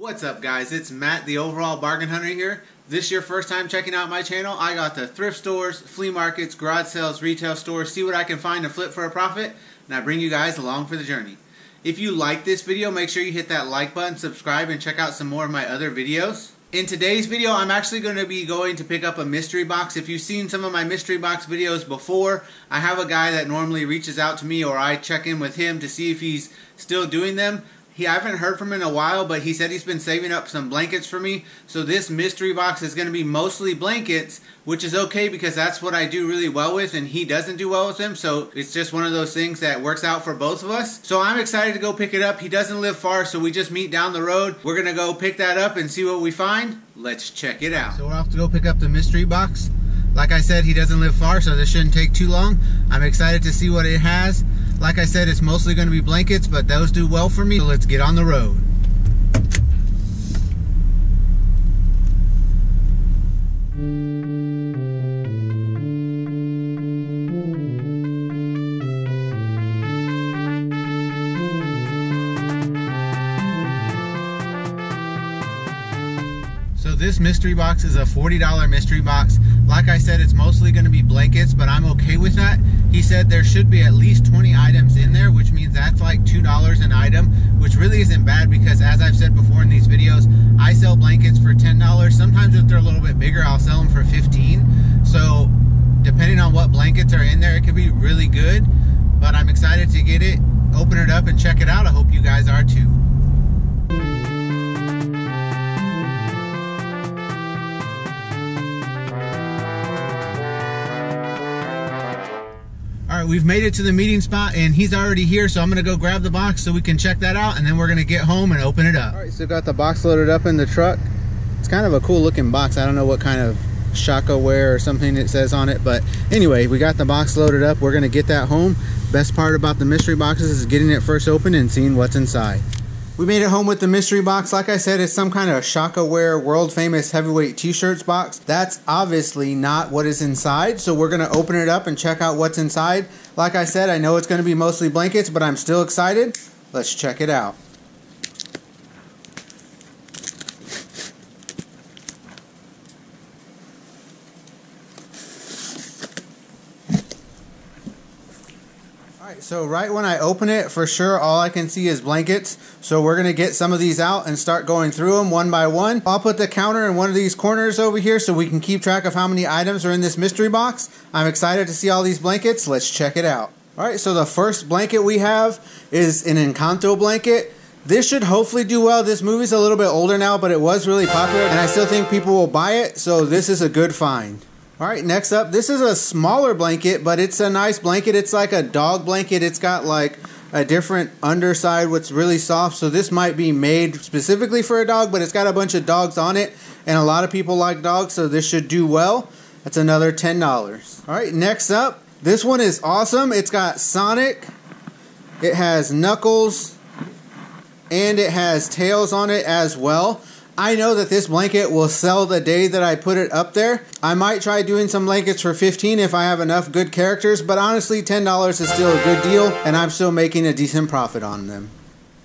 What's up, guys? It's Matt, the overall bargain hunter here. If this is your first time checking out my channel, I got the thrift stores, flea markets, garage sales, retail stores, see what I can find to flip for a profit, and I bring you guys along for the journey. If you like this video, make sure you hit that like button, subscribe, and check out some more of my other videos. In today's video, I'm actually going to be going to pick up a mystery box. If you've seen some of my mystery box videos before, I have a guy that normally reaches out to me, or I check in with him to see if he's still doing them. I haven't heard from him in a while, but he said he's been saving up some blankets for me. So this mystery box is going to be mostly blankets, which is okay because that's what I do really well with, and he doesn't do well with them. So it's just one of those things that works out for both of us. So I'm excited to go pick it up. He doesn't live far, so we just meet down the road. We're going to go pick that up and see what we find. Let's check it out. So we're off to go pick up the mystery box. Like I said, he doesn't live far, so this shouldn't take too long. I'm excited to see what it has. Like I said, it's mostly going to be blankets, but those do well for me, so let's get on the road. So this mystery box is a $40 mystery box. Like I said, it's mostly going to be blankets, but I'm okay with that. He said there should be at least 20 items in there, which means that's like $2 an item, which really isn't bad because, as I've said before in these videos, I sell blankets for $10. Sometimes if they're a little bit bigger, I'll sell them for $15. So depending on what blankets are in there, it could be really good. But I'm excited to get it, open it up, and check it out. I hope you guys are too. Alright, we've made it to the meeting spot and he's already here, so I'm going to go grab the box so we can check that out, and then we're going to get home and open it up. Alright, so got the box loaded up in the truck. It's kind of a cool looking box. I don't know what kind of Shakaware or something it says on it, but anyway, we got the box loaded up. We're going to get that home. Best part about the mystery boxes is getting it first open and seeing what's inside. We made it home with the mystery box. Like I said, it's some kind of Shakaware world famous heavyweight t-shirts box. That's obviously not what is inside, so we're gonna open it up and check out what's inside. Like I said, I know it's gonna be mostly blankets, but I'm still excited. Let's check it out. Alright, so right when I open it, for sure all I can see is blankets. So we're going to get some of these out and start going through them one by one. I'll put the counter in one of these corners over here so we can keep track of how many items are in this mystery box. I'm excited to see all these blankets. Let's check it out. Alright, so the first blanket we have is an Encanto blanket. This should hopefully do well. This movie's a little bit older now, but it was really popular and I still think people will buy it, so this is a good find. Alright, next up, this is a smaller blanket, but it's a nice blanket. It's like a dog blanket. It's got like a different underside, what's really soft, so this might be made specifically for a dog, but it's got a bunch of dogs on it, and a lot of people like dogs, so this should do well. That's another $10. Alright, next up, this one is awesome. It's got Sonic, it has Knuckles, and it has Tails on it as well. I know that this blanket will sell the day that I put it up there. I might try doing some blankets for $15 if I have enough good characters, but honestly $10 is still a good deal and I'm still making a decent profit on them.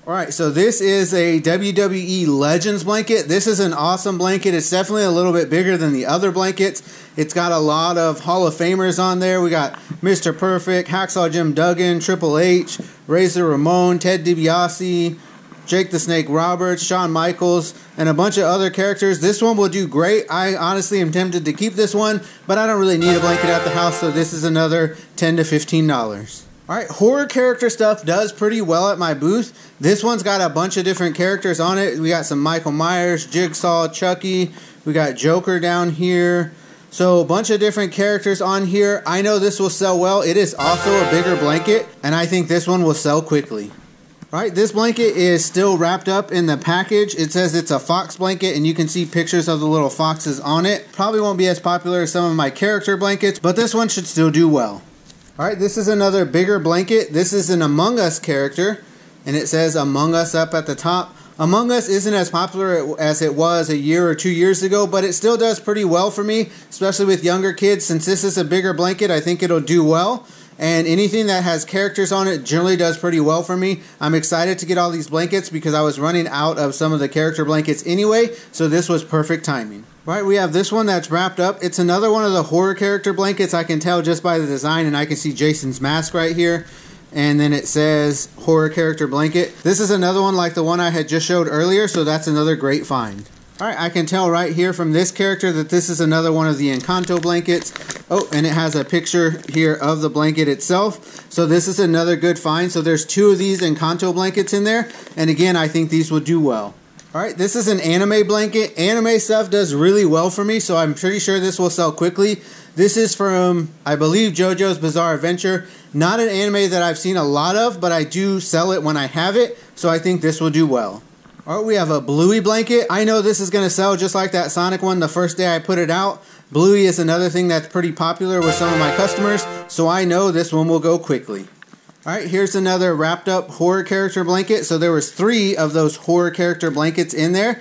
Alright, so this is a WWE Legends blanket. This is an awesome blanket. It's definitely a little bit bigger than the other blankets. It's got a lot of Hall of Famers on there. We got Mr. Perfect, Hacksaw Jim Duggan, Triple H, Razor Ramon, Ted DiBiase, Jake the Snake Roberts, Shawn Michaels, and a bunch of other characters. This one will do great. I honestly am tempted to keep this one, but I don't really need a blanket at the house, so this is another $10 to $15. Alright, horror character stuff does pretty well at my booth. This one's got a bunch of different characters on it. We got some Michael Myers, Jigsaw, Chucky. We got Joker down here. So a bunch of different characters on here. I know this will sell well. It is also a bigger blanket, and I think this one will sell quickly. Alright, this blanket is still wrapped up in the package. It says it's a fox blanket and you can see pictures of the little foxes on it. Probably won't be as popular as some of my character blankets, but this one should still do well. Alright, this is another bigger blanket. This is an Among Us character and it says Among Us up at the top. Among Us isn't as popular as it was a year or 2 years ago, but it still does pretty well for me, especially with younger kids. Since this is a bigger blanket, I think it'll do well. and anything that has characters on it generally does pretty well for me. I'm excited to get all these blankets because I was running out of some of the character blankets anyway, so this was perfect timing. Right, we have this one that's wrapped up. It's another one of the horror character blankets. I can tell just by the design, and I can see Jason's mask right here. And then it says horror character blanket. This is another one like the one I had just showed earlier, so that's another great find. Alright, I can tell right here from this character that this is another one of the Encanto blankets. Oh, and it has a picture here of the blanket itself. So this is another good find. So there's 2 of these Encanto blankets in there. And again, I think these will do well. Alright, this is an anime blanket. Anime stuff does really well for me, so I'm pretty sure this will sell quickly. This is from, I believe, JoJo's Bizarre Adventure. Not an anime that I've seen a lot of, but I do sell it when I have it, so I think this will do well. Alright, we have a Bluey blanket. I know this is going to sell just like that Sonic one the first day I put it out. Bluey is another thing that's pretty popular with some of my customers, so I know this one will go quickly. Alright, here's another wrapped up horror character blanket. So there was 3 of those horror character blankets in there.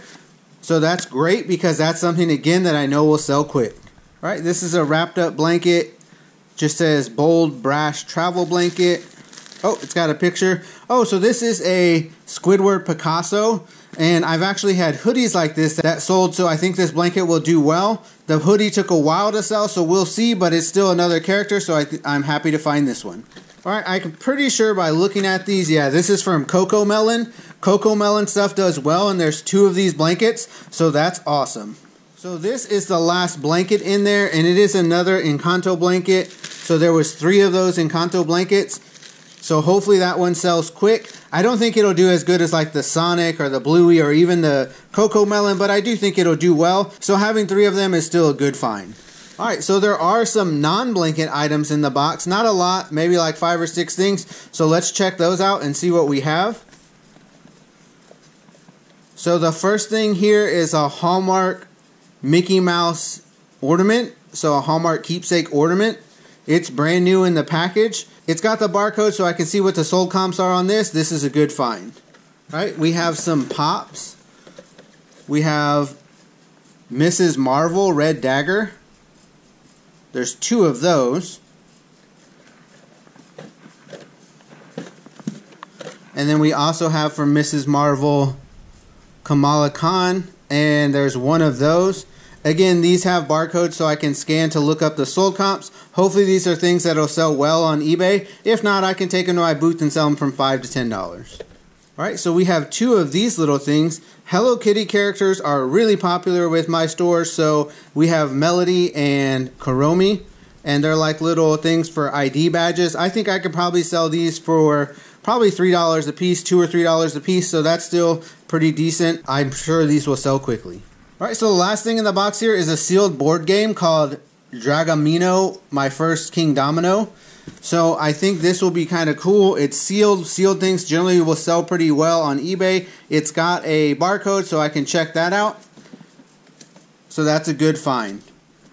So that's great because that's something, again, that I know will sell quick. Alright, this is a wrapped up blanket. Just says bold brash travel blanket. Oh, it's got a picture. Oh, so this is a Squidward Picasso. And I've actually had hoodies like this that sold, so I think this blanket will do well. The hoodie took a while to sell, so we'll see, but it's still another character, so I'm happy to find this one. Alright, I'm pretty sure by looking at these, yeah, this is from Coco Melon. Coco Melon stuff does well, and there's 2 of these blankets, so that's awesome. So this is the last blanket in there, and it is another Encanto blanket. So there was 3 of those Encanto blankets. So hopefully that one sells quick. I don't think it'll do as good as like the Sonic or the Bluey or even the Coco Melon, but I do think it'll do well. So having 3 of them is still a good find. Alright, so there are some non-blanket items in the box. Not a lot, maybe like 5 or 6 things. So let's check those out and see what we have. So the first thing here is a Hallmark Mickey Mouse ornament. So a Hallmark keepsake ornament. It's brand new in the package. It's got the barcode so I can see what the sold comps are on this. This is a good find. Alright, we have some pops. We have Mrs. Marvel Red Dagger. There's 2 of those. And then we also have from Mrs. Marvel Kamala Khan, and there's 1 of those. Again, these have barcodes so I can scan to look up the sold comps. Hopefully these are things that will sell well on eBay. If not, I can take them to my booth and sell them from $5 to $10. Alright, so we have 2 of these little things. Hello Kitty characters are really popular with my stores, so we have Melody and Kuromi, and they're like little things for ID badges. I think I could probably sell these for probably $3 a piece, $2 or $3 a piece, so that's still pretty decent. I'm sure these will sell quickly. Alright, so the last thing in the box here is a sealed board game called Dragamino, My First King Domino. So I think this will be kind of cool. It's sealed. Sealed things generally will sell pretty well on eBay. It's got a barcode so I can check that out. So that's a good find.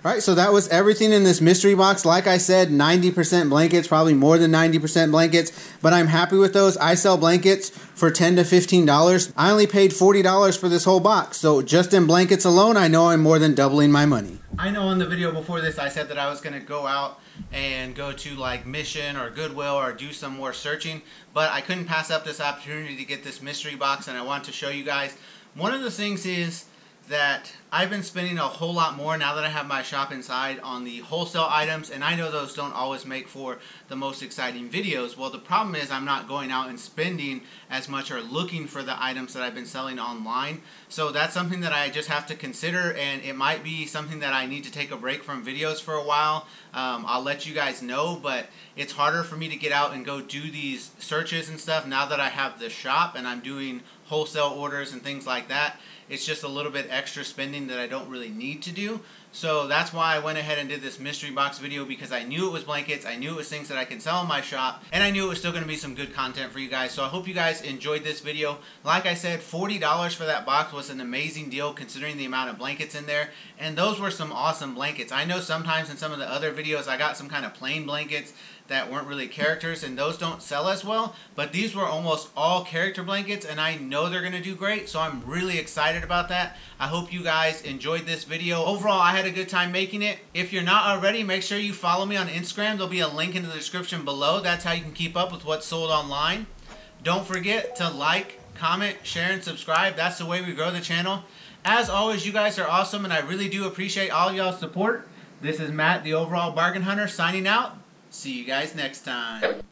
Alright, so that was everything in this mystery box. Like I said, 90% blankets, probably more than 90% blankets, but I'm happy with those. I sell blankets for $10 to $15. I only paid $40 for this whole box, so just in blankets alone, I know I'm more than doubling my money. I know in the video before this, I said that I was going to go out and go to like Mission or Goodwill or do some more searching, but I couldn't pass up this opportunity to get this mystery box, and I want to show you guys. One of the things is that I've been spending a whole lot more now that I have my shop inside on the wholesale items, and I know those don't always make for the most exciting videos. Well, the problem is I'm not going out and spending as much or looking for the items that I've been selling online. So that's something that I just have to consider, and it might be something that I need to take a break from videos for a while. I'll let you guys know, but it's harder for me to get out and go do these searches and stuff now that I have the shop and I'm doing wholesale orders and things like that. It's just a little bit extra spending that I don't really need to do. So that's why I went ahead and did this mystery box video, because I knew it was blankets, I knew it was things that I can sell in my shop, and I knew it was still going to be some good content for you guys. So I hope you guys enjoyed this video. Like I said, $40 for that box was an amazing deal considering the amount of blankets in there, and those were some awesome blankets. I know sometimes in some of the other videos I got some kind of plain blankets that weren't really characters, and those don't sell as well, but these were almost all character blankets, and I know they're going to do great, so I'm really excited about that. I hope you guys enjoyed this video. Overall, I had had a good time making it. If you're not already, make sure you follow me on Instagram. There'll be a link in the description below. That's how you can keep up with what's sold online. Don't forget to like, comment, share, and subscribe. That's the way we grow the channel. As always, you guys are awesome, and I really do appreciate all y'all's support. This is Matt, the Overall Bargain Hunter, signing out. See you guys next time.